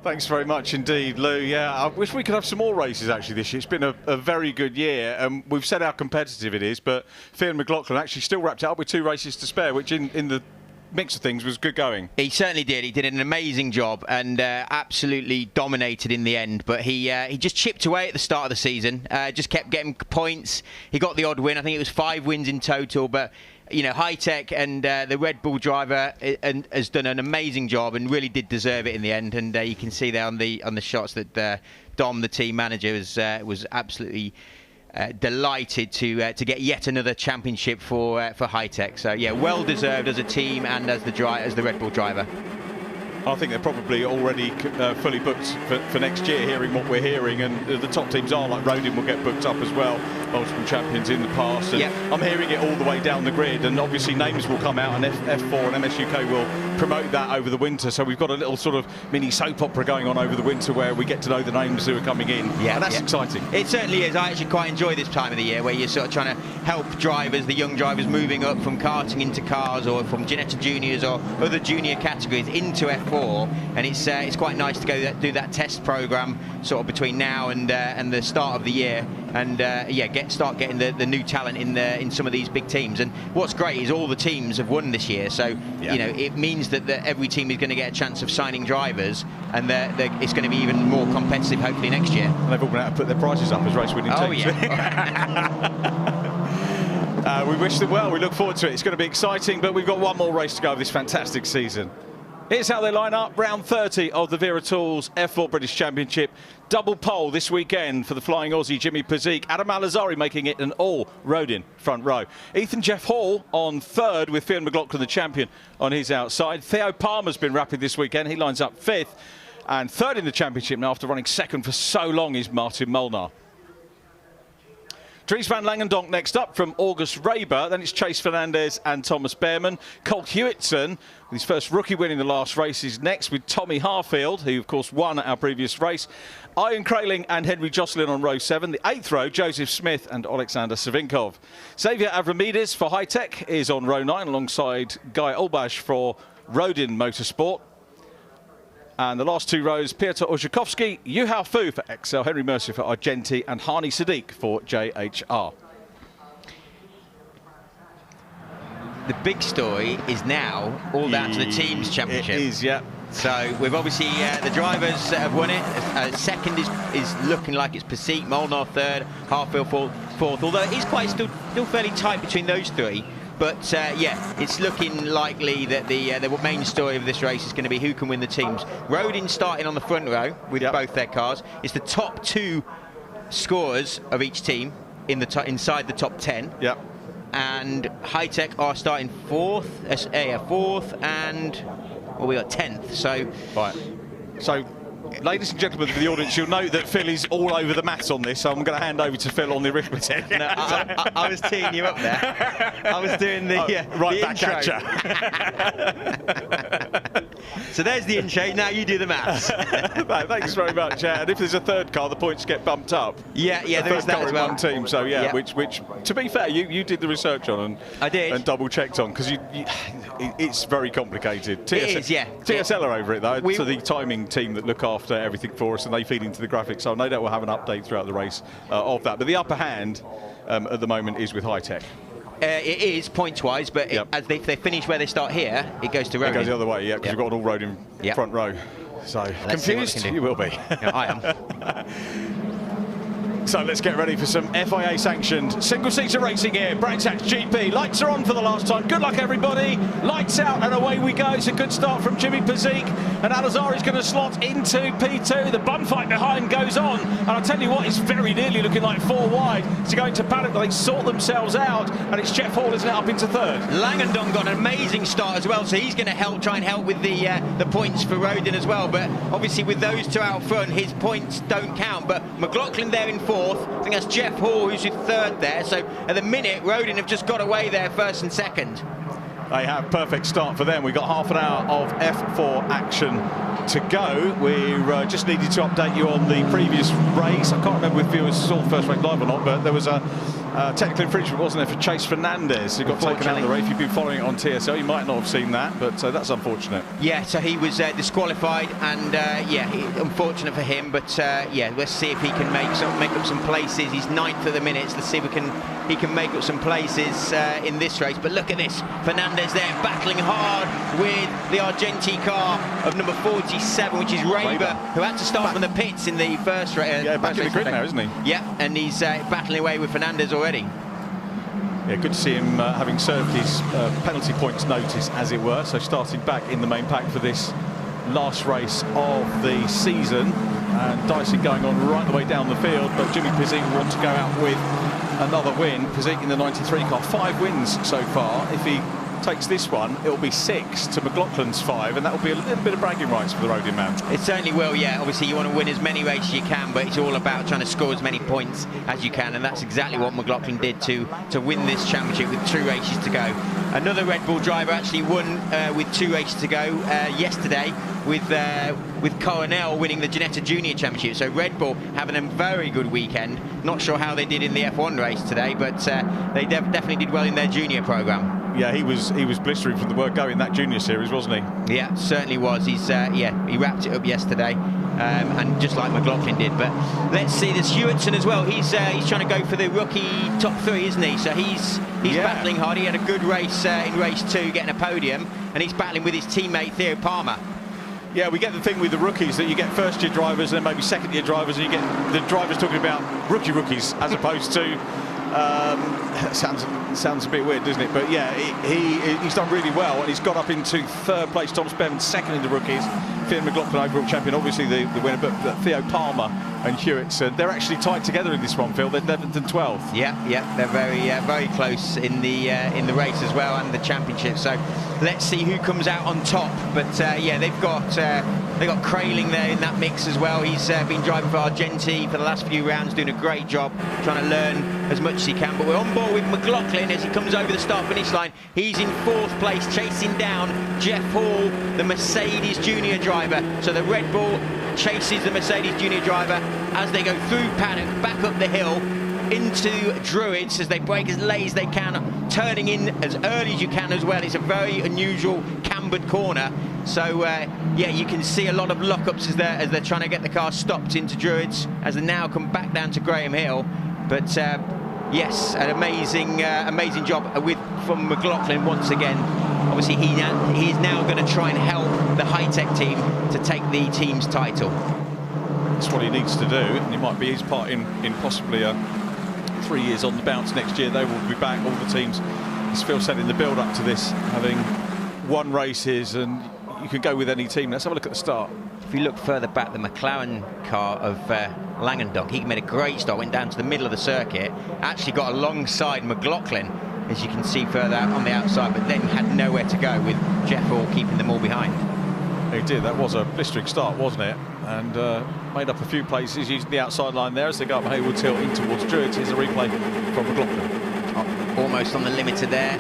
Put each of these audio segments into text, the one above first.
Thanks very much indeed, Lou. Yeah, I wish we could have some more races actually this year. It's been a very good year. We've said how competitive it is, but Fiona McLaughlin actually still wrapped it up with 2 races to spare, which in the mix of things was good going. He certainly did. He did an amazing job and absolutely dominated in the end. But he just chipped away at the start of the season. Just kept getting points. He got the odd win. I think it was 5 wins in total. But you know, High Tech and the Red Bull driver has done an amazing job and really did deserve it in the end. And you can see there on the shots that Dom, the team manager, was absolutely delighted to get yet another championship for High Tech. So yeah, well deserved as a team and as the Red Bull driver. I think they're probably already fully booked for next year, hearing what we're hearing, and the top teams are, like Rodin will get booked up as well, multiple champions in the past, and yep. I'm hearing it all the way down the grid, and obviously names will come out, and F4 and MSUK will promote that over the winter, so we've got a little sort of mini soap opera going on over the winter where we get to know the names who are coming in. Yeah, and that's exciting. It certainly is. I actually quite enjoy this time of the year where you're sort of trying to help drivers, the young drivers moving up from karting into cars, or from Ginetta Juniors or other junior categories into F4. And it's quite nice to go do that test program sort of between now and the start of the year, and start getting the new talent in some of these big teams. And what's great is all the teams have won this year, so you know, it means that every team is going to get a chance of signing drivers, and it's going to be even more competitive hopefully next year. And they've all been able to put their prices up as race-winning teams. Yeah. We wish them well. We look forward to it. It's going to be exciting, but we've got one more race to go this fantastic season. Here's how they line up. Round 30 of the Wera Tools F4 British Championship. Double pole this weekend for the Flying Aussie Jimmy Pazik. Adam Alazari making it an all Rodin front row. Ethan Jeff Hall on 3rd with Fiona McLaughlin, the champion, on his outside. Theo Palmer's been rapid this weekend. He lines up 5th. And 3rd in the championship now after running 2nd for so long is Martin Molnar. Dries van Langendonk next up from August Raber. Then it's Chase Fernandez and Thomas Behrman. Colt Hewitson, with his first rookie win in the last race, is next with Tommy Harfield, who of course won at our previous race. Ian Kraling and Henry Jocelyn on row 7. The 8th row, Joseph Smith and Alexander Savinkov. Xavier Avramides for High Tech is on row 9 alongside Guy Olbash for Rodin Motorsport. And the last 2 rows, Piotr Orzechowski, Yuhao Fu for XL, Henry Mercer for Argenti, and Hani Sadiq for JHR. The big story is now all down to the teams championship. It is, yeah. So we've obviously the drivers have won it. 2nd is looking like it's Pazik, Molnar 3rd, Harfield 4th. Although it is quite still fairly tight between those 3. But yeah, it's looking likely that the main story of this race is going to be who can win the teams. Rodin starting on the front row with both their cars. It's the top 2 scorers of each team inside the top 10. Yep. And High Tech are starting 4th, 4th, and we got 10th. So right. So, ladies and gentlemen of the audience, you'll note that Phil is all over the maths on this, so I'm going to hand over to Phil on the arithmetic. No, I was teeing you up there. I was doing the, right the back intro. So there's the intro, now you do the maths. Thanks very much. And if there's a 3rd car, the points get bumped up. Yeah, there is that as well. One team, so yeah, which to be fair, you did the research on and I did. And double checked on, because it's very complicated. It is, yeah. TSL are over it though, so the timing team that look after everything for us, and they feed into the graphics, so no doubt we'll have an update throughout the race of that. But the upper hand at the moment is with High Tech. It is points-wise, but as if they finish where they start here, it goes to Rodin. It goes the other way, yeah, because you've got an all Rodin front row. So confused? You will be. Yeah, I am. So let's get ready for some FIA sanctioned single-seater racing here. Bractax GP. Lights are on for the last time. Good luck, everybody. Lights out and away we go. It's a good start from Jimmy Pazik. And Alazari's going to slot into P2. The bun fight behind goes on. And I'll tell you what, it's very nearly looking like 4 wide. To go into paddock, they sort themselves out. And it's Jeff Hall, isn't it, up into 3rd. Langendonk got an amazing start as well. So he's going to try and help with the points for Rodin as well. But obviously with those 2 out front, his points don't count. But McLaughlin there in 4th. I think that's Jeff Hall who's in 3rd there. So at the minute, Rodin have just got away there 1st and 2nd. They have perfect start for them. We've got half an hour of F4 action to go. We just needed to update you on the previous race. I can't remember if viewers saw the first race live or not, but there was a Technical infringement, wasn't there, for Chase Fernandez, who got taken out of the race. If you've been following it on TSL, you might not have seen that, but that's unfortunate. Yeah, so he was disqualified, and unfortunate for him. But yeah, let's see if he can make up some places. He's 9th at the minute. Let's see if he can make up some places in this race. But look at this, Fernandez there battling hard with the Argenti car of number 47, which is Rayber, who had to start from the pits in the first race. Yeah, back in the grid now, isn't he? Yeah, and he's battling away with Fernandez already. Yeah, good to see him having served his penalty points notice, as it were. So starting back in the main pack for this last race of the season. And Dyson going on right the way down the field, but Jimmy Pizik will want to go out with another win. Pizik in the 93 car, 5 wins so far. If he takes this one, it'll be 6 to McLaughlin's 5, and that will be a little bit of bragging rights for the Rodian man. It certainly will, yeah. Obviously you want to win as many races as you can, but it's all about trying to score as many points as you can, and that's exactly what McLaughlin did to win this championship with 2 races to go. Another Red Bull driver actually won with 2 races to go yesterday, with Coronel winning the Ginetta Junior Championship. So Red Bull having a very good weekend. Not sure how they did in the F1 race today, but they definitely did well in their junior programme. Yeah, he was blistering from the word go in that junior series, wasn't he? Yeah, certainly was. He's he wrapped it up yesterday, and just like McLaughlin did. But let's see, there's Hewitson as well. He's trying to go for the rookie top 3, isn't he? So he's battling hard. He had a good race in race 2, getting a podium, and he's battling with his teammate Theo Palmer. Yeah, we get the thing with the rookies that you get first-year drivers and then maybe second-year drivers, and you get the drivers talking about rookies as opposed to. Sounds a bit weird, doesn't it? But yeah, he's done really well, and he's got up into 3rd place. Thomas Bevan 2nd in the rookies. Theo McLaughlin overall champion, obviously the winner, but Theo Palmer and Hewitson, they're actually tied together in this one, Phil. They're 11th and 12th. Yeah, they're very close in the race as well, and the championship. So let's see who comes out on top. But yeah, they've got Kraling there in that mix as well. He's been driving for Argenti for the last few rounds, doing a great job, trying to learn as much as he can. But we're on board with McLaughlin as he comes over the start-finish line. He's in 4th place, chasing down Jeff Hall, the Mercedes junior driver. So the Red Bull chases the Mercedes junior driver as they go through paddock, back up the hill into Druids as they brake as late as they can, turning in as early as you can as well. It's a very unusual cambered corner. So yeah, you can see a lot of lockups as they're trying to get the car stopped into Druids as they now come back down to Graham Hill. But yes, an amazing job from McLaughlin once again. Obviously, he is now going to try and help the high-tech team to take the team's title. That's what he needs to do, and it might be his part in possibly 3 years on the bounce next year. They will be back, all the teams, as Phil said, in the build-up to this, having won races, and you can go with any team. Let's have a look at the start. If you look further back, the McLaren car of Langendonk, he made a great start, went down to the middle of the circuit, actually got alongside McLaughlin, as you can see further out on the outside, but then had nowhere to go with Jeff Hall keeping them all behind. He did. That was a blistering start, wasn't it? And made up a few places using the outside line there as they go up Haywards Hill in towards Druids. Here's a replay from McLaughlin. Almost on the limiter there.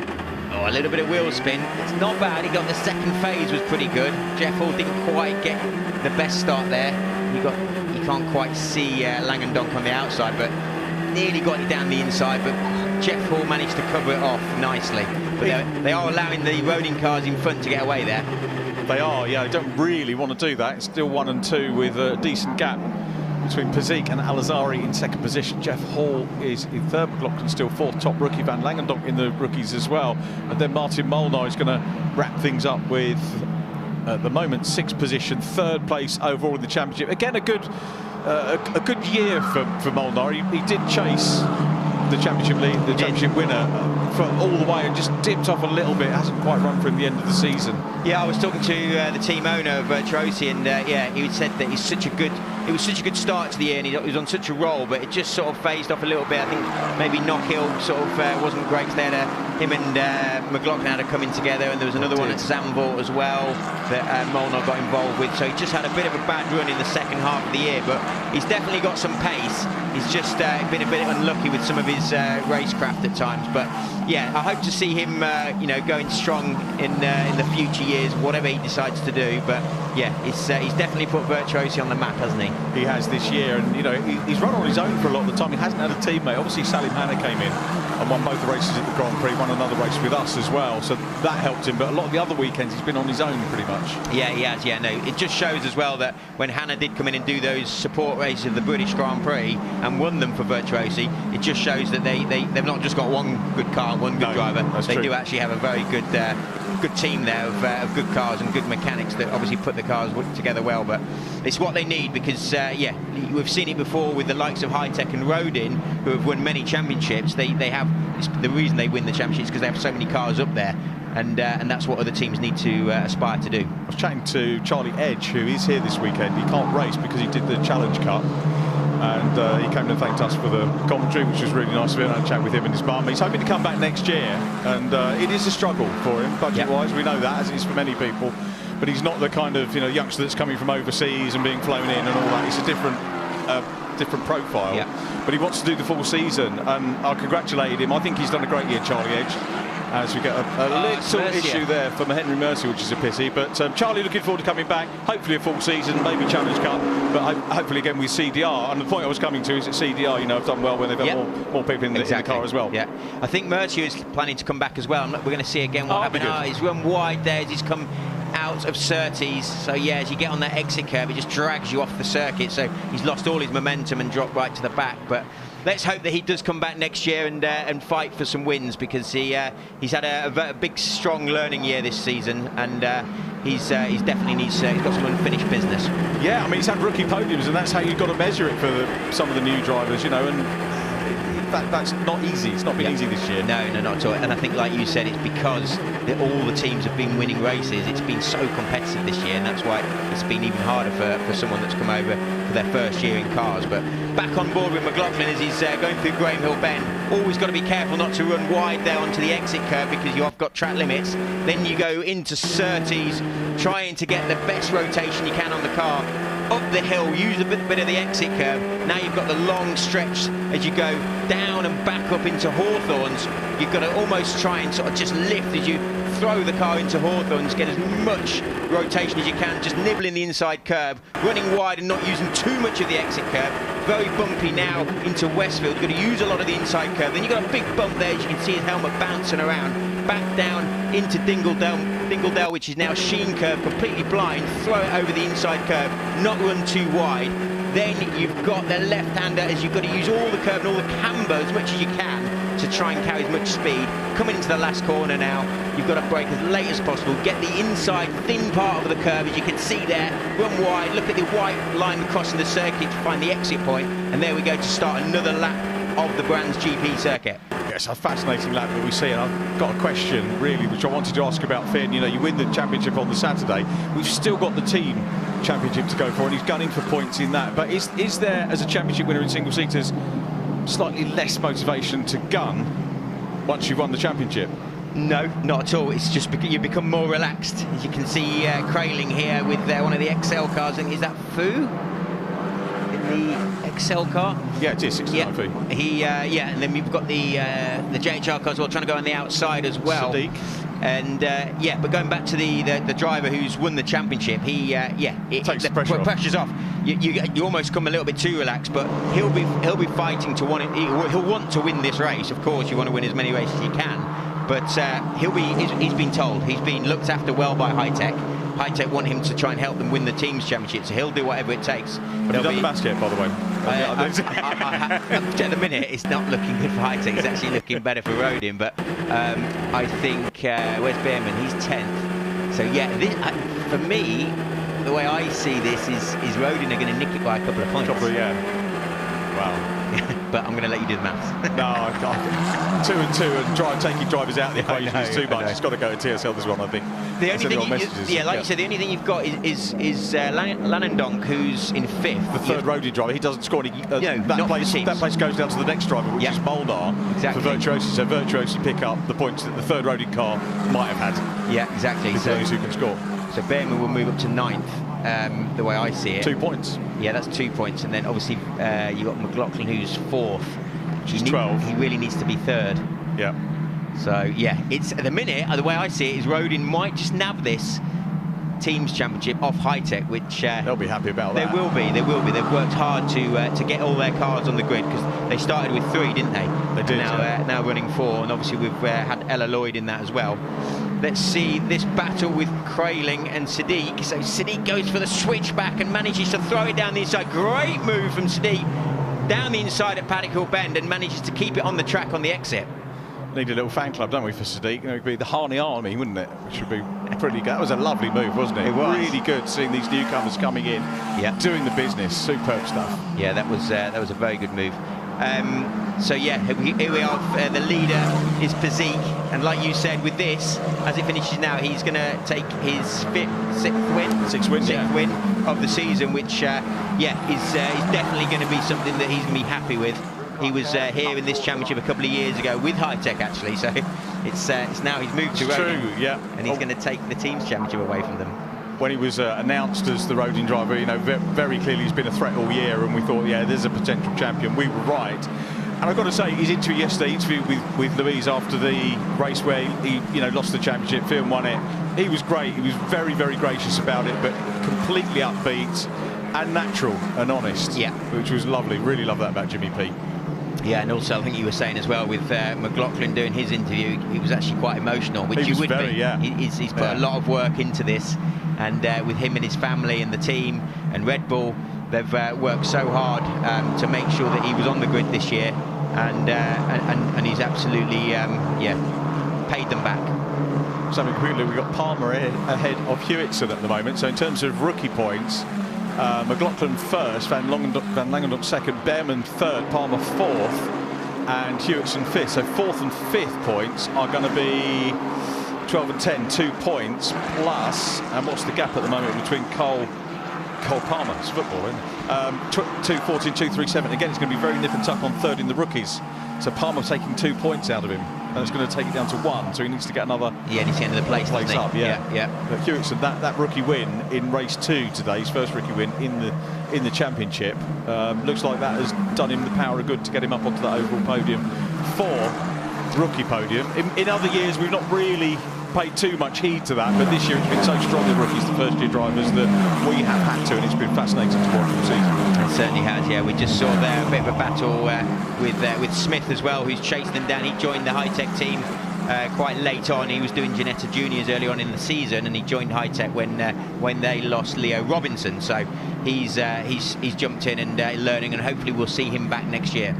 Oh, a little bit of wheel spin. It's not bad. He got the second phase, was pretty good. Jeff Hall didn't quite get the best start there. You can't quite see Langendonk on the outside, but nearly got it down the inside. But Jeff Hall managed to cover it off nicely. But they are allowing the Rodin cars in front to get away there. They are, yeah. They don't really want to do that. It's still 1 and 2 with a decent gap between Pizik and Alizari in 2nd position. Jeff Hall is in 3rd. McLaughlin still 4th. Top rookie Van Langendonk in the rookies as well. And then Martin Molnar is going to wrap things up with, at the moment, 6th position, 3rd place overall in the championship. Again, a good year for Molnar. He did chase the championship lead, the championship winner for all the way, and just dipped off a little bit. Hasn't quite run through the end of the season. Yeah, I was talking to the team owner of Virtuosi, and yeah, he said that it was such a good start to the year, and he was on such a roll, but it just sort of phased off a little bit. I think maybe Knockhill sort of wasn't great. They had him and McLaughlin had a coming together, and there was another one at Zandvoort as well that Molnar got involved with. So he just had a bit of a bad run in the second half of the year, but he's definitely got some pace. He's just been a bit unlucky with some of his his racecraft at times. But yeah, I hope to see him, you know, going strong in the future years, whatever he decides to do. But yeah, he's definitely put Virtuosi on the map, hasn't he? He has this year, and you know, he's run on his own for a lot of the time. He hasn't had a teammate. Obviously, Salim Hanna came in and won both the races at the Grand Prix, won another race with us as well, so that helped him. But a lot of the other weekends, he's been on his own pretty much. Yeah, he has. Yeah, no, it just shows as well that when Hanna did come in and do those support races of the British Grand Prix and won them for Virtuosi, it just shows that they've not just got one good car and one good driver. They do actually have a very good good team there of good cars and good mechanics that obviously put the cars together well. But it's what they need, because yeah, we've seen it before with the likes of Hi-Tech and Rodin, who have won many championships. They have, the reason they win the championships because they have so many cars up there, and that's what other teams need to aspire to do. I was chatting to Charlie Edge, who is here this weekend. He can't race because he did the Challenge Cup, and he came and thanked us for the commentary, which was really nice of him. I had a chat with him and his partner. He's hoping to come back next year, and it is a struggle for him budget-wise. We know that, as it is for many people. But he's not the kind of, you know, youngster that's coming from overseas and being flown in and all that. He's a different profile. But he wants to do the full season, and I congratulated him. I think he's done a great year, Charlie Edge. As we get a little issue there for Henry Mercier, which is a pity. But Charlie looking forward to coming back, hopefully a full season, maybe Challenge Cup, but hopefully again with CDR. And the point I was coming to is that CDR, you know, have done well when they've got more people in the car as well. Yeah, I think Mercier is planning to come back as well. We're going to see again what happened. He's run wide there as he's come out of Surtees, so yeah, as you get on that exit curve, it just drags you off the circuit, so he's lost all his momentum and dropped right to the back. But let's hope that he does come back next year and fight for some wins, because he's had a big, strong learning year this season, and he's definitely he's got some unfinished business. Yeah, I mean, he's had rookie podiums, and that's how you've got to measure it for some of the new drivers, you know, and that's not easy. It's not been easy this year. No, not at all. And I think, like you said, it's because all the teams have been winning races. It's been so competitive this year, and that's why it's been even harder for someone that's come over for their first year in cars. But back on board with McLaughlin as he's going through Graham Hill Bend. Always got to be careful not to run wide there onto the exit curve, because you have got track limits. Then you go into Surtees, trying to get the best rotation you can on the car. Up the hill, use a bit of the exit curve. Now you've got the long stretch as you go down and back up into Hawthorns. You've got to almost try and sort of just lift as you throw the car into Hawthorns, get as much rotation as you can, just nibbling the inside curve, running wide and not using too much of the exit curve. Very bumpy now into Westfield. You've got to use a lot of the inside curve. Then you've got a big bump there, as you can see his helmet bouncing around. Back down into Dingledale, which is now Sheen curve, completely blind. Throw it over the inside curve, not run too wide. Then you've got the left-hander, as you've got to use all the curve and all the camber as much as you can to try and carry as much speed. Coming into the last corner now, you've got to brake as late as possible. Get the inside thin part of the curve, as you can see there. Run wide, look at the white line crossing the circuit to find the exit point. And there we go to start another lap of the Brands GP circuit. Yes, a fascinating lap that we see, and I've got a question really which I wanted to ask about Finn. You know, you win the championship on the Saturday, we've still got the team championship to go for, and he's gunning for points in that. But is there, as a championship winner in single seaters, slightly less motivation to gun once you've won the championship? No, not at all. It's just you become more relaxed. As you can see, Crailing here with one of the XL cars. And is that Fu in the XL car? Yeah, it is 69 Fu. And then we've got the JHR car as well, trying to go on the outside as well. Sadiq. And but going back to the driver who's won the championship, it takes the pressure's off. You almost come a little bit too relaxed, but he'll be fighting to want it. He'll want to win this race. Of course, you want to win as many races as you can. But he's been told, he's been looked after well by Hi-Tech. Hi-Tech want him to try and help them win the team's championship, so he'll do whatever it takes. Have you done the maths yet, by the way? At the minute, it's not looking good for Hi-Tech. It's actually looking better for Rodin. But I think where's Behrman? He's 10th. So yeah, for me, the way I see this is Rodin are going to nick it by a couple of points. Wow. But I'm going to let you do the maths. No, I can't. 2 and 2 and taking drivers out of the equation is too much. It's got to go to TSL this one, I think. The only thing you said, the only thing you've got is Lanendonk, who's in 5th. The third Rodin driver. He doesn't score any. That place goes down to the next driver, which is Moldar for Virtuosi. So Virtuosi pick up the points that the third Rodin car might have had. Yeah, exactly. So those who can score. So Behrman will move up to 9th, the way I see it. 2 points. Yeah, that's 2 points. And then obviously you've got McLaughlin, who's 4th. She's 12. He really needs to be third. Yeah. So yeah, it's at the minute, the way I see it, is Rodin might just nab this teams championship off High Tech, which they'll be happy about that. They will be. They've worked hard to get all their cars on the grid, because they started with 3, didn't they? They did. Now running 4, and obviously we've had Ella Lloyd in that as well. Let's see this battle with Crailing and Sadiq. So Sadiq goes for the switchback and manages to throw it down the inside. Great move from Sadiq down the inside at Paddock Hill Bend, and manages to keep it on the track on the exit. Need a little fan club, don't we, for Sadiq? It would be the Harney Army, wouldn't it? Which would be pretty good. That was a lovely move, wasn't it? It was. Really good seeing these newcomers coming in, doing the business. Superb stuff. Yeah, that was a very good move. So yeah, here we are. The leader is Pazik, and like you said, with this, as it finishes now, he's going to take his sixth win of the season, which is definitely going to be something that he's going to be happy with. He was here in this championship a couple of years ago with High Tech, actually, so it's now he's moved to Rodin, and he's going to take the team's championship away from them. When he was announced as the Rodin driver, you know, very clearly he's been a threat all year, and we thought, yeah, there's a potential champion. We were right. And I've got to say, his interview yesterday, with Louise after the race where he lost the championship, Phil won it. He was great. He was very gracious about it, but completely upbeat and natural and honest. Yeah, which was lovely. Really love that about Jimmy P. Yeah, and also I think you were saying as well with McLaughlin doing his interview, he was actually quite emotional, which he would be. Yeah. He's put a lot of work into this, and with him and his family and the team and Red Bull, they've worked so hard to make sure that he was on the grid this year, and he's absolutely paid them back. So quickly, we've got Palmer ahead of Hewitson at the moment. So in terms of rookie points, McLaughlin first, Van Langendonk second, Behrman third, Palmer fourth, and Hewitson fifth. So fourth and fifth points are going to be 12 and 10, 2 points plus, and what's the gap at the moment between Cole Palmer? It's football, isn't it? 2-14, 2-3-7. Again, it's going to be very nip and tuck on third in the rookies. So Palmer taking 2 points out of him, and it's going to take it down to 1. So he needs to get another. Yeah, he's getting the place up. Yeah. But Hewitson, that rookie win in race 2 today, his first rookie win in the championship, looks like that has done him the power of good to get him up onto that overall podium for rookie podium. In other years, we've not really paid too much heed to that, but this year it's been so strong with rookies, the first year drivers, that we have had to, and it's been fascinating to watch all season. It certainly has, yeah. We just saw there a bit of a battle with Smith as well, who's chasing them down. He joined the High Tech team quite late on. He was doing Ginetta Juniors early on in the season, and he joined High Tech when they lost Leo Robinson. So he's jumped in and learning, and hopefully we'll see him back next year.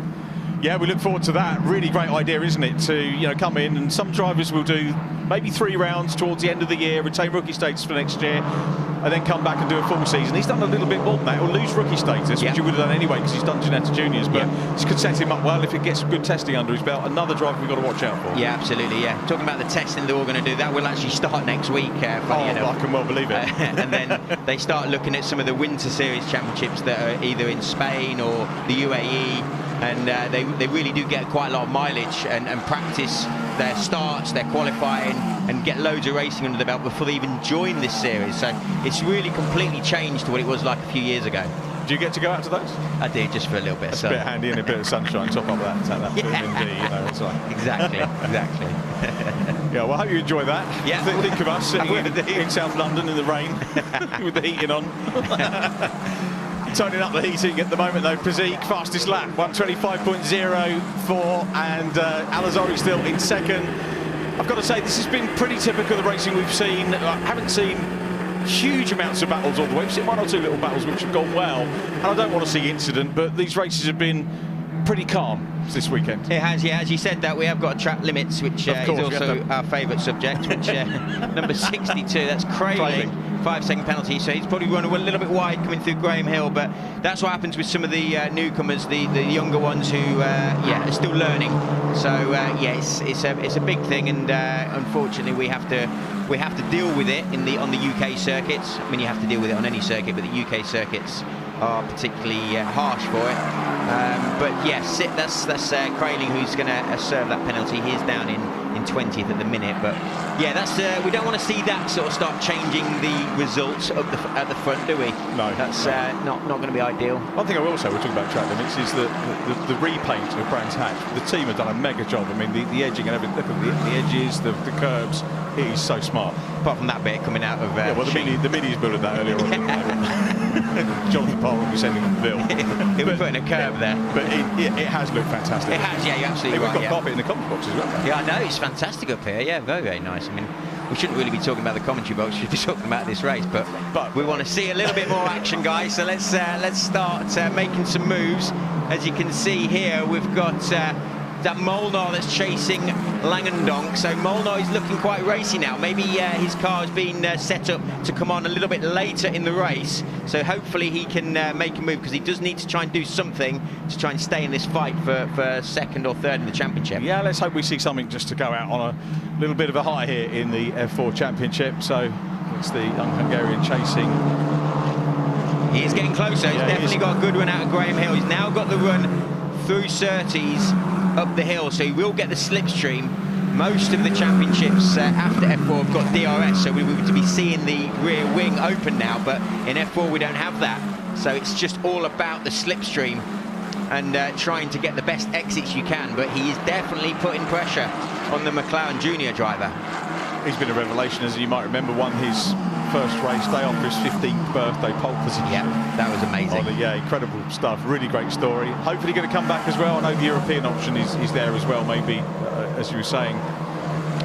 Yeah, we look forward to that. Really great idea, isn't it, to come in, and some drivers will do maybe 3 rounds towards the end of the year, retain rookie status for next year, and then come back and do a full season. He's done a little bit more than that. He'll lose rookie status, which he would have done anyway because he's done Ginetta Juniors, but this could set him up well if it gets good testing under his belt. Another driver we've got to watch out for. Yeah, absolutely, yeah. Talking about the testing they're all going to do, that will actually start next week. I can well believe it. And then they start looking at some of the Winter Series championships that are either in Spain or the UAE, and they really do get quite a lot of mileage and practice their starts, their qualifying, and get loads of racing under the belt before they even join this series. So it's really completely changed to what it was like a few years ago. Do you get to go out to those? I do, just for a little bit of sun. A bit handy and a bit of sunshine, top up that vitamin D, it's like. Exactly. Yeah, well, I hope you enjoy that. Yeah. Think of us sitting in South London in the rain with the heating on. Turning up the heating at the moment though. Pazik, fastest lap, 125.04, and Alazori still in second. I've got to say, this has been pretty typical of the racing we've seen. I haven't seen huge amounts of battles all the way. We've seen 1 or 2 little battles which have gone well, and I don't want to see incident, but these races have been pretty calm this weekend. It has, yeah. As you said that, we have got track limits, which is also our favourite subject, which number 62, that's Crailing. 5-second penalty, so he's probably run a little bit wide coming through Graham Hill, but that's what happens with some of the newcomers, the younger ones who are still learning. So it's a big thing, and unfortunately we have to deal with it on the UK circuits. I mean, you have to deal with it on any circuit, but the UK circuits are particularly harsh for it. But yes, that's Crayling who's going to serve that penalty. He's down in 20th at the minute. But yeah, that's we don't want to see that sort of start changing the results at the front, do we? No. That's not going to be ideal. One thing I will say, we're talking about track limits, is that the repaint of Brands Hatch, the team have done a mega job. I mean, the edging and everything, look at the edges, the curbs. It is so smart. Apart from that bit coming out of yeah, well, the Mini's built that earlier on. Jonathan Parr will be sending them the bill. He was putting a curve there. But it has looked fantastic. It has, yeah, you're absolutely right. We've got carpet in the commentary box as well. Yeah, I know, it's fantastic up here. Yeah, very, very nice. I mean, we shouldn't really be talking about the commentary box. We should be talking about this race, but we want to see a little bit more action, guys. So let's start making some moves. As you can see here, we've got that Molnar that's chasing Langendonk. So Molnar is looking quite racy now. Maybe his car has been set up to come on a little bit later in the race. So hopefully he can make a move, because he does need to try and do something to try and stay in this fight for second or third in the championship. Yeah, let's hope we see something just to go out on a little bit of a high here in the F4 Championship. So it's the young Hungarian chasing. He is getting closer. He's definitely got a good run out of Graham Hill. He's now got the run through Surtees up the hill, so he will get the slipstream. Most of the championships after F4 have got DRS, so we were to be seeing the rear wing open now, but in F4 we don't have that. So it's just all about the slipstream and trying to get the best exits you can, but he is definitely putting pressure on the McLaren Junior driver. He's been a revelation, as you might remember, won his first race day after his 15th birthday, pole position. Yeah, that was amazing. Yeah, incredible stuff. Really great story. Hopefully going to come back as well. I know the European option is there as well, maybe, as you were saying.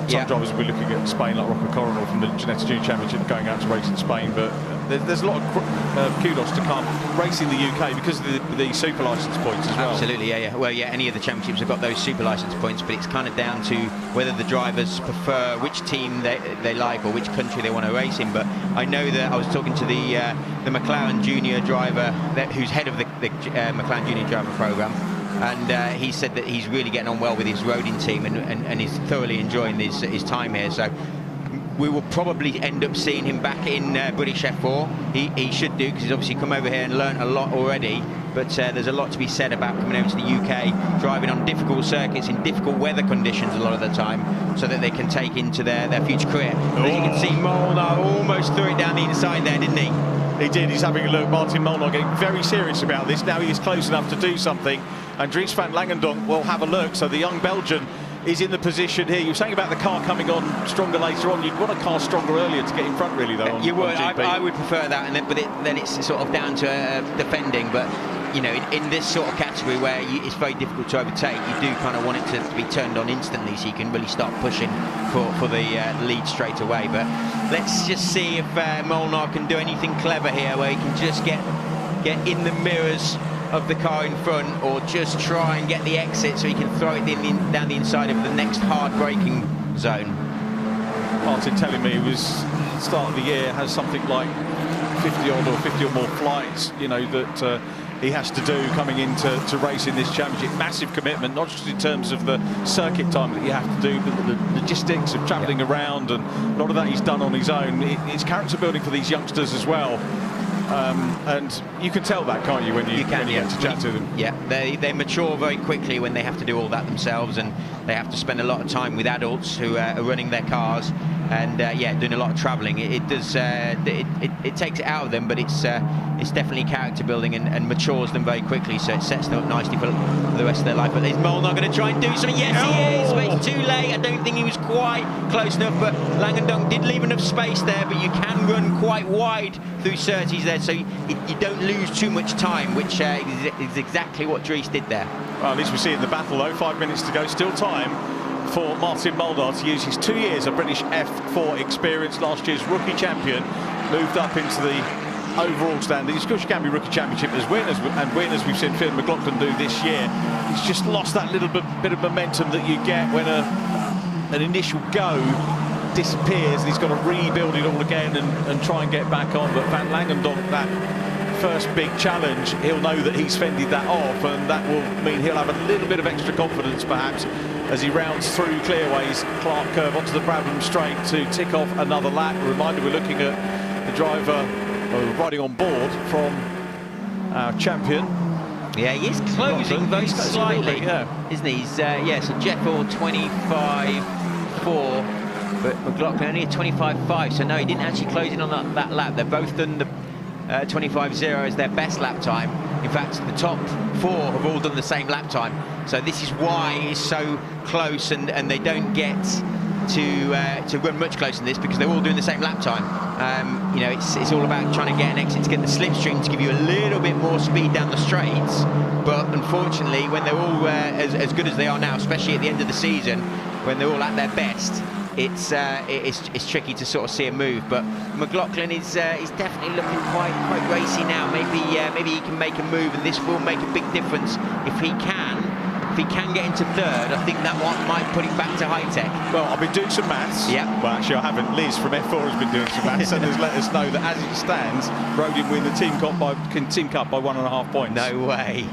Some drivers will be looking at Spain, like Rocco Coronel from the Ginetta Junior Championship, going out to race in Spain, but there's a lot of kudos to come racing the UK because of the super licence points as well. Absolutely, yeah. Well, yeah, any of the championships have got those super licence points, but it's kind of down to whether the drivers prefer which team they like or which country they want to race in. But I know that I was talking to the McLaren Junior driver, who's head of the McLaren Junior driver programme, and he said that he's really getting on well with his roading team and he's thoroughly enjoying his time here. So we will probably end up seeing him back in British F4. He should do, because he's obviously come over here and learnt a lot already. But there's a lot to be said about coming over to the UK, driving on difficult circuits in difficult weather conditions a lot of the time, so that they can take into their future career. As you can see, Molnar almost threw it down the inside there, didn't he? He did. He's having a look. Martin Molnar getting very serious about this. Now he is close enough to do something. And Dries van Langendonk will have a look. So the young Belgian is in the position here. You were saying about the car coming on stronger later on. You'd want a car stronger earlier to get in front, really, though. You would. I would prefer that, but then it's sort of down to defending. But you know, in this sort of category where it's very difficult to overtake, you do kind of want it to be turned on instantly, so you can really start pushing for the lead straight away. But let's just see if Molnar can do anything clever here, where he can just get in the mirrors of the car in front, or just try and get the exit so he can throw it down the inside of the next hard braking zone. Martin telling me he was start of the year, has something like 50 or more flights, you know, that he has to do coming into race in this championship. Massive commitment, not just in terms of the circuit time that you have to do, but the logistics of travelling around, and a lot of that he's done on his own. It's character building for these youngsters as well. And you can tell that, can't you, when you get to chat to them? Yeah, they mature very quickly when they have to do all that themselves, and they have to spend a lot of time with adults who are running their cars, and doing a lot of travelling. It does it takes it out of them, but it's definitely character building and matures them very quickly, so it sets them up nicely for the rest of their life. But is Molnar going to try and do something? Yes, he is, but it's too late. I don't think he was quite close enough, but Langendonk did leave enough space there, but you can run quite wide through Surtees there, so you don't lose too much time, which is exactly what Dries did there. Well, at least we see in the battle, though, 5 minutes to go, still time for Martin Molnar to use his 2 years of British F4 experience. Last year's rookie champion, moved up into the overall standings. Of course, you can be rookie championship as winners, and winners we've seen Phil McLaughlin do this year. He's just lost that little bit of momentum that you get when an initial go disappears, and he's got to rebuild it all again and try and get back on. But Van Langendonk, that first big challenge, he'll know that he's fended that off, and that will mean he'll have a little bit of extra confidence perhaps as he rounds through Clearways Clark curve onto the Brabham straight to tick off another lap. A reminder, we're looking at the driver riding on board from our champion. Yeah, he is closing very slightly, isn't he? He's, yeah, so Jeff Hall 25.4, but McLaughlin only a 25.5, so no, he didn't actually close in on that lap. They've both done the 25.0 as their best lap time. In fact, the top 4 have all done the same lap time. So this is why it's so close, and they don't get to run much closer than this, because they're all doing the same lap time. You know, it's all about trying to get an exit to get the slipstream to give you a little bit more speed down the straights. But unfortunately, when they're all as good as they are now, especially at the end of the season, when they're all at their best, it's tricky to sort of see a move. But McLaughlin is definitely looking quite racy now. Maybe he can make a move, and this will make a big difference if he can. If he can get into third, I think that one might put it back to high tech. Well, I've been doing some maths. Yeah. Well, actually, I haven't. Liz from F4 has been doing some maths and has let us know that as it stands, Rodin win the Team Cup by 1.5 points. No way,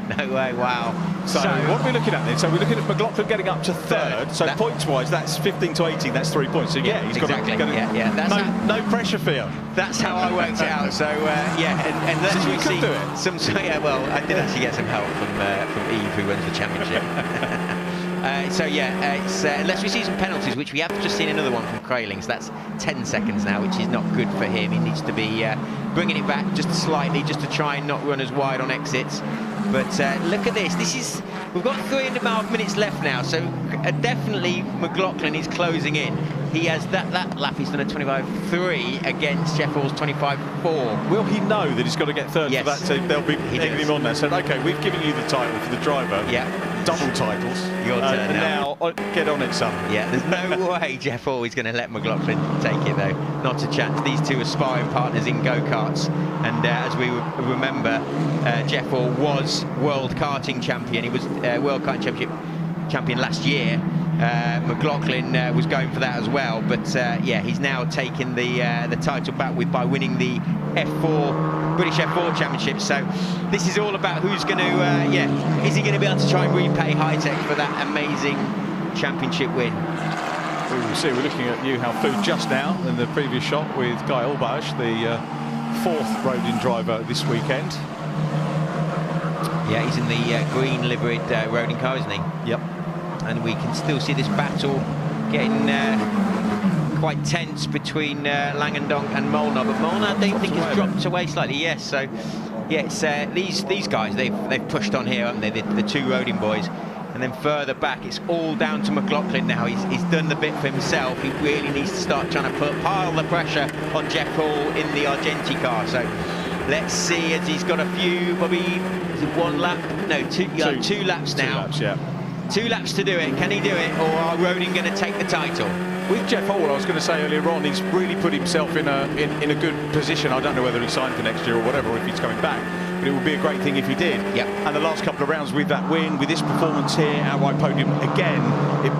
wow. So what are we looking at then? So we're looking at McLaughlin getting up to third. So points-wise, that's 15 to 18. That's 3 points. So yeah, he's exactly. got no pressure feel. That's how I worked it out. So yeah, and let's so you could do it. Yeah, well, I did actually get some help from Eve, who runs the championship. So yeah, it's unless we see some penalties, which we have just seen another one from Kraling, so that's 10 seconds now, which is not good for him. He needs to be bringing it back just slightly, just to try and not run as wide on exits. But look at this. We've got 3.5 minutes left now, so definitely McLaughlin is closing in. He has that lap. He's done a 25.3 against Jeff Hall's 25.4. Will he know that he's got to get third for that? So they'll be egging him on there. So okay, we've given you the title for the driver. Yeah. Double titles. Your turn now. Get on it, son. Yeah, there's no way Jeff Hall is going to let McLaughlin take it, though. Not a chance. These two are sparring partners in go-karts. And as we remember, Jeff Hall was World Karting Champion. He was World Karting Champion last year. McLaughlin was going for that as well. But yeah, he's now taken the title back by winning the British F4 Championship. So this is all about who's going to, is he going to be able to try and repay High Tech for that amazing championship win? We'll see. We're looking at Newhow Food just now in the previous shot with Guy Olbach, the 4th Rodin driver this weekend. Yeah, he's in the green liveried Rodin car, isn't he? Yep. And we can still see this battle getting quite tense between Langendonk and Molnar, but Molnar I don't think has dropped away slightly. Yes, so yeah, it's these guys, they've pushed on here, haven't they? The 2 Rodin boys. And then further back, it's all down to McLaughlin now. He's done the bit for himself. He really needs to start trying to pile the pressure on Jeff Hall in the Argenti car. So let's see, as he's got a few, probably, is it 1 lap? No, 2 laps now. 2 laps, yeah. 2 laps to do it. Can he do it, or are Rodin going to take the title? With Jeff Hall, I was going to say earlier on, he's really put himself in a good position. I don't know whether he's signed for next year or whatever, or if he's coming back. But it would be a great thing if he did. Yep. And the last couple of rounds with that win, with this performance here, outright podium again,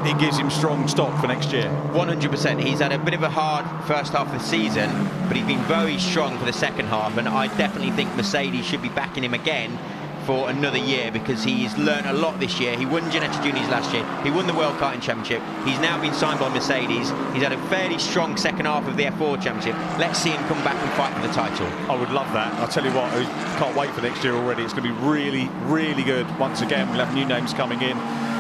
it gives him strong stock for next year. 100%. He's had a bit of a hard first half of the season, but he's been very strong for the second half, and I definitely think Mercedes should be backing him again for another year, because he's learned a lot this year. He won Ginetta Juniors last year. He won the World Karting Championship. He's now been signed by Mercedes. He's had a fairly strong second half of the F4 Championship. Let's see him come back and fight for the title. I would love that. I'll tell you what, I can't wait for next year already. It's going to be really, really good. Once again, we'll have new names coming in,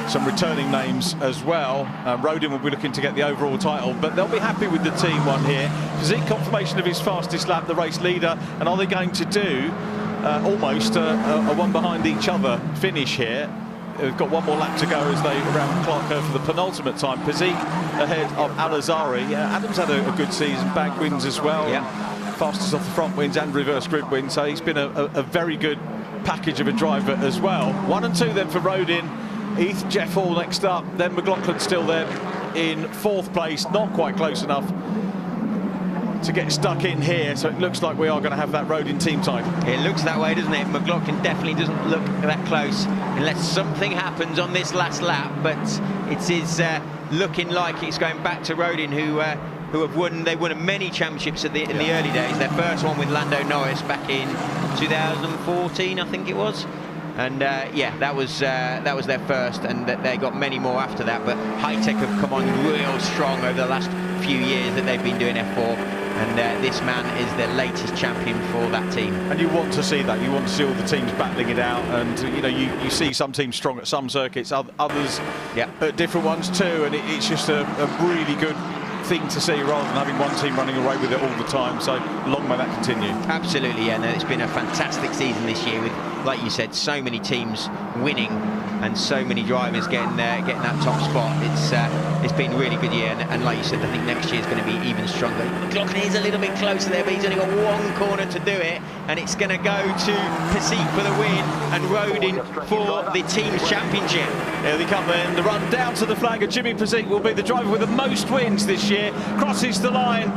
some returning names as well. Rodin will be looking to get the overall title, but they'll be happy with the team one here. Physique confirmation of his fastest lap, the race leader, and are they going to do almost a one behind each other finish here? They've got 1 more lap to go as they around Clark for the penultimate time. Physique ahead of Al-Azhari. Adam's had a good season, bag wins as well. Yeah. Fastest off the front wins and reverse grid wins, so he's been a very good package of a driver as well. 1 and 2 then for Rodin. Heath, Jeff Hall next up, then McLaughlin still there in 4th place, not quite close enough to get stuck in here, so it looks like we are going to have that Rodin team title. It looks that way, doesn't it? McLaughlin definitely doesn't look that close unless something happens on this last lap, but it is looking like it's going back to Rodin, who have won. They won many championships in the early days. Their first one with Lando Norris back in 2014, I think it was. And yeah, that was their first, and they got many more after that. But High Tech have come on real strong over the last few years that they've been doing F4. and this man is the latest champion for that team. And you want to see that. You want to see all the teams battling it out, and you know, you see some teams strong at some circuits, others at different ones too, and it's just a really good thing to see, rather than having one team running away with it all the time. So long may that continue. Absolutely, yeah. No, it's been a fantastic season this year with, like you said, so many teams winning and so many drivers getting that top spot. It's been a really good year, and like you said, I think next year is going to be even stronger. McLaughlin is a little bit closer there, but he's only got one corner to do it, and it's going to go to Pasiq for the win and Rodin for the team's championship. Here they come then. The run down to the flag, and Jimmy Pasiq will be the driver with the most wins this year. Crosses the line,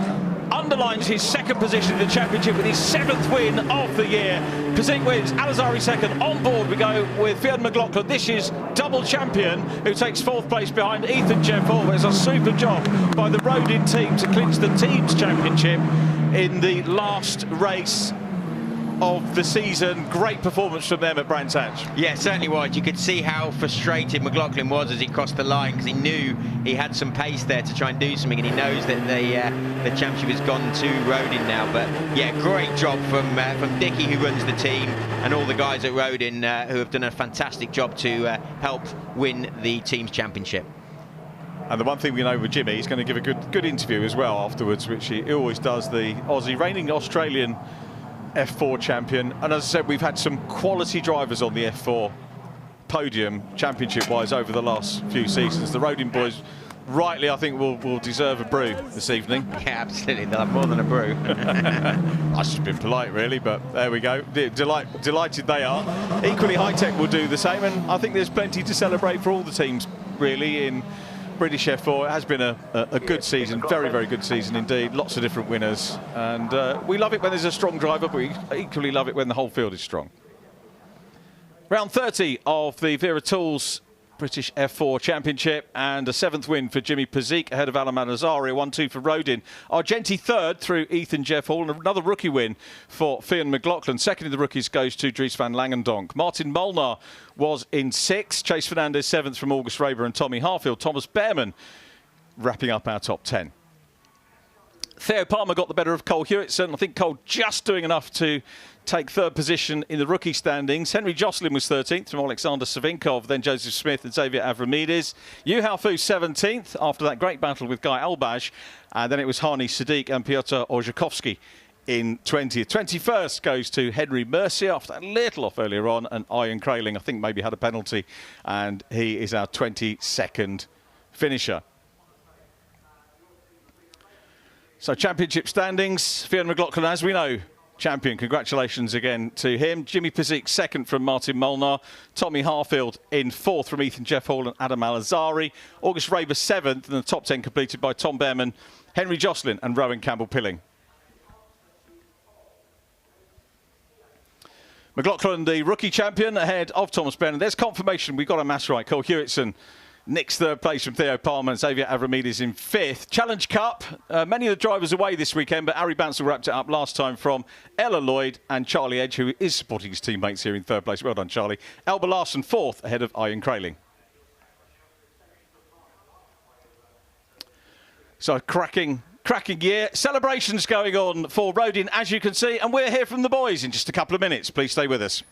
underlines his second position in the championship with his 7th win of the year. Pasiq wins, Al-Azhari second. On board we go with Fionn McLaughlin, this year's double champion, who takes 4th place behind Ethan Jeff Hall. It's a super job by the Rodin team to clinch the team's championship in the last race of the season. Great performance from them at Brands Hatch. Yeah, certainly was. You could see how frustrated McLaughlin was as he crossed the line, because he knew he had some pace there to try and do something, and he knows that the championship has gone to Rodin now. But yeah, great job from Dickie, who runs the team, and all the guys at Rodin who have done a fantastic job to help win the team's championship. And the one thing we know with Jimmy, he's going to give a good interview as well afterwards, which he always does. The Aussie, reigning Australian F4 champion, and as I said, we've had some quality drivers on the F4 podium championship-wise over the last few seasons. The Rodin boys, rightly, I think, will deserve a brew this evening. Yeah, absolutely. They'll have more than a brew. I've just been polite, really, but there we go. Delighted they are. Equally, High Tech will do the same, and I think there's plenty to celebrate for all the teams, really, in British F4. It has been a good season, very, very good season indeed. Lots of different winners, and we love it when there's a strong driver, but we equally love it when the whole field is strong. Round 30 of the Wera Tools British F4 Championship, and a 7th win for Jimmy Pasiq ahead of Adam Al-Azhari, 1-2 for Rodin. Argenti 3rd through Ethan Jeff Hall, and another rookie win for Fionn McLaughlin. Second in the rookies goes to Dries van Langendonk. Martin Molnar was in 6th. Chase Fernandez 7th from August Raber and Tommy Harfield. Thomas Behrman wrapping up our top 10. Theo Palmer got the better of Cole Hewitson. I think Cole just doing enough to take 3rd position in the rookie standings. Henry Jocelyn was 13th from Alexander Savinkov, then Joseph Smith and Xavier Avramidis. Yu Haofu 17th after that great battle with Guy Albaj. And then it was Hani Sadiq and Piotr Orzechowski in 20th. 21st goes to Henry Mercier after that little off earlier on, and Ian Kraling, I think, maybe had a penalty, and he is our 22nd finisher. So championship standings, Fionn McLaughlin, as we know, champion. Congratulations again to him. Jimmy Pasiq 2nd from Martin Molnar. Tommy Harfield in 4th from Ethan Jeff Hall and Adam Al-Azhari. August Raber 7th, and the top 10 completed by Tom Behrman, Henry Jocelyn and Rowan Campbell-Pilling. McLaughlin, the rookie champion, ahead of Thomas Behrman. There's confirmation. We've got our maths right. Cole Hewitson nicks 3rd place from Theo Palmer, and Xavier Avramidis in 5th. Challenge Cup, many of the drivers away this weekend, but Ari Bansal wrapped it up last time from Ella Lloyd and Charlie Edge, who is supporting his teammates here in 3rd place. Well done, Charlie. Elba Larson 4th, ahead of Ian Kraling. So cracking year. Celebrations going on for Rodin, as you can see, and we'll hear from the boys in just a couple of minutes. Please stay with us.